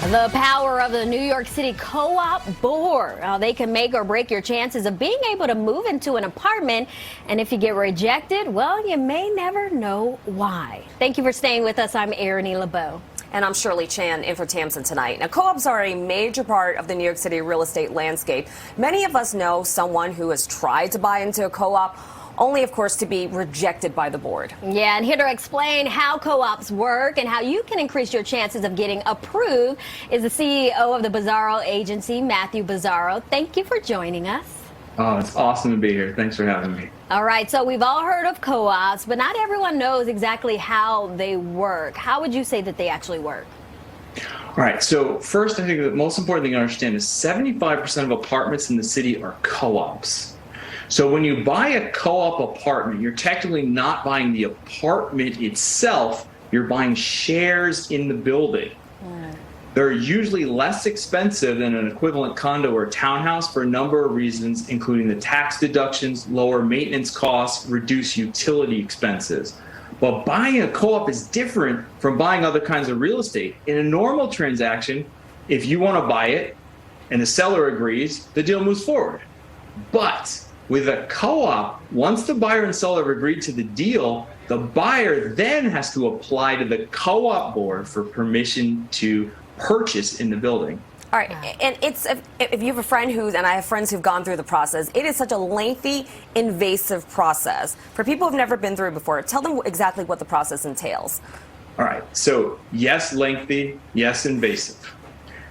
The power of the New York City Co-op Board. They can make or break your chances of being able to move into an apartment. And if you get rejected, well, you may never know why. Thank you for staying with us. I'm Erin LeBeau. And I'm Shirley Chan in for Tamsin tonight. Now, co-ops are a major part of the New York City real estate landscape. Many of us know someone who has tried to buy into a co-op, only, of course, to be rejected by the board. Yeah, and here to explain how co-ops work and how you can increase your chances of getting approved is the CEO of the Bizzarro agency, Matthew Bizzarro. Thank you for joining us. Oh, it's awesome to be here. Thanks for having me. All right, so we've all heard of co-ops, but not everyone knows exactly how they work. How would you say that they actually work? All right, so first, I think the most important thing to understand is 75% of apartments in the city are co-ops. So when you buy a co-op apartment, you're technically not buying the apartment itself, you're buying shares in the building. They're usually less expensive than an equivalent condo or townhouse for a number of reasons, including the tax deductions, lower maintenance costs, reduced utility expenses. But buying a co-op is different from buying other kinds of real estate. In a normal transaction, if you want to buy it and the seller agrees, the deal moves forward. But with a co-op, once the buyer and seller have agreed to the deal, the buyer then has to apply to the co-op board for permission to purchase in the building. All right, and it's if you have a friend and I have friends who've gone through the process, it is such a lengthy, invasive process. For people who've never been through it before, tell them exactly what the process entails. All right, so yes, lengthy, yes, invasive.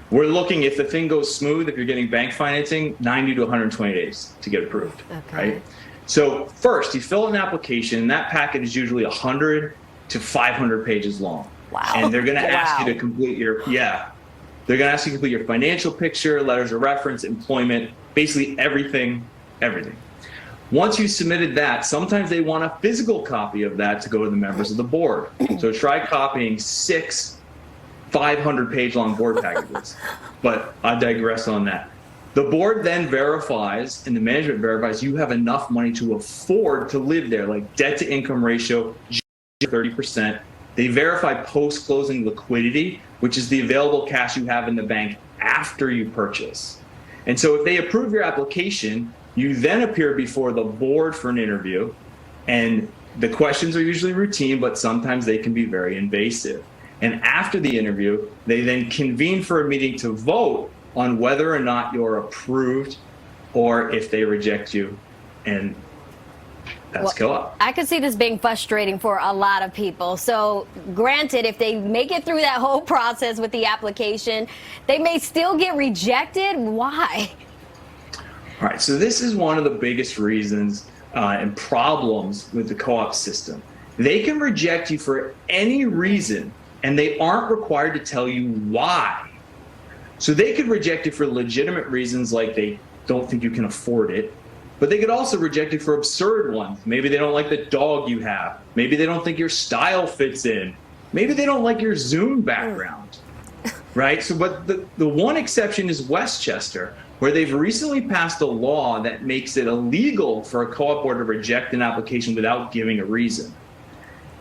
We're looking, if the thing goes smooth, if you're getting bank financing, 90 to 120 days to get approved, right? So first, you fill out an application, and that packet is usually 100 to 500 pages long. Wow. And they're gonna ask you to complete they're gonna ask you to complete your financial picture, letters of reference, employment, basically everything. Once you submitted that, sometimes they want a physical copy of that to go to the members of the board. So try copying 6 500-page long board packages, but I digress on that. The board then verifies, and the management verifies, you have enough money to afford to live there, like debt to income ratio, 30%. They verify post-closing liquidity, which is the available cash you have in the bank after you purchase. And so if they approve your application, you then appear before the board for an interview, and the questions are usually routine, but sometimes they can be very invasive. And after the interview, they then convene for a meeting to vote on whether or not you're approved or if they reject you. And that's co-op. I could see this being frustrating for a lot of people. So granted, if they make it through that whole process with the application, they may still get rejected. Why? All right, so this is one of the biggest reasons and problems with the co-op system. They can reject you for any reason, and they aren't required to tell you why. So they could reject you for legitimate reasons, like they don't think you can afford it, but they could also reject you for absurd ones. Maybe they don't like the dog you have. Maybe they don't think your style fits in. Maybe they don't like your Zoom background, right? So, but the one exception is Westchester, where they've recently passed a law that makes it illegal for a co-op board to reject an application without giving a reason.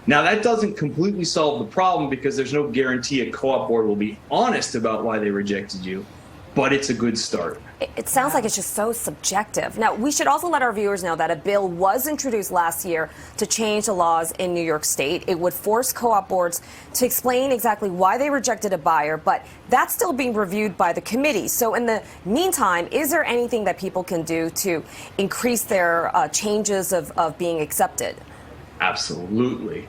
Now, that doesn't completely solve the problem because there's no guarantee a co-op board will be honest about why they rejected you, but it's a good start. It sounds like it's just so subjective. Now, we should also let our viewers know that a bill was introduced last year to change the laws in New York State. It would force co-op boards to explain exactly why they rejected a buyer, but that's still being reviewed by the committee. So in the meantime, is there anything that people can do to increase their changes of being accepted? Absolutely.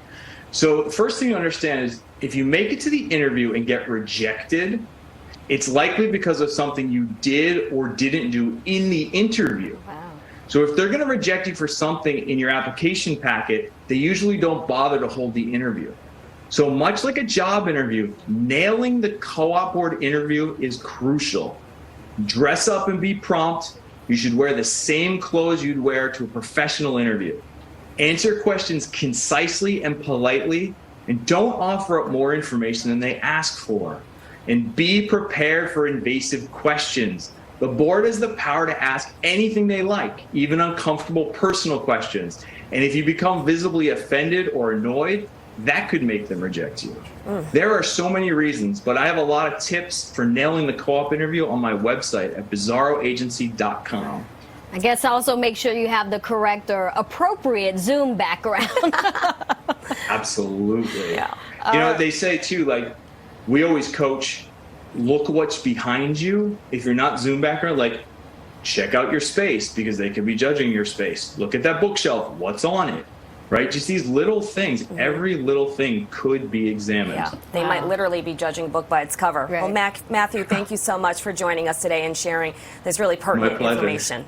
So the first thing to understand is if you make it to the interview and get rejected, it's likely because of something you did or didn't do in the interview. Wow. So if they're going to reject you for something in your application packet, they usually don't bother to hold the interview. So much like a job interview, nailing the co-op board interview is crucial. Dress up and be prompt. You should wear the same clothes you'd wear to a professional interview. Answer questions concisely and politely, and don't offer up more information than they ask for. And be prepared for invasive questions. The board has the power to ask anything they like, even uncomfortable personal questions. And if you become visibly offended or annoyed, that could make them reject you. There are so many reasons, but I have a lot of tips for nailing the co-op interview on my website at bizzarroagency.com. I guess also make sure you have the correct or appropriate Zoom background. Absolutely. Yeah. They say too, like, we always coach, look what's behind you. If you're not Zoom background, like, check out your space because they could be judging your space. Look at that bookshelf. What's on it? Right? Just these little things. Every little thing could be examined. Yeah, they might literally be judging a book by its cover. Right. Well, Matthew, thank you so much for joining us today and sharing this really pertinent information.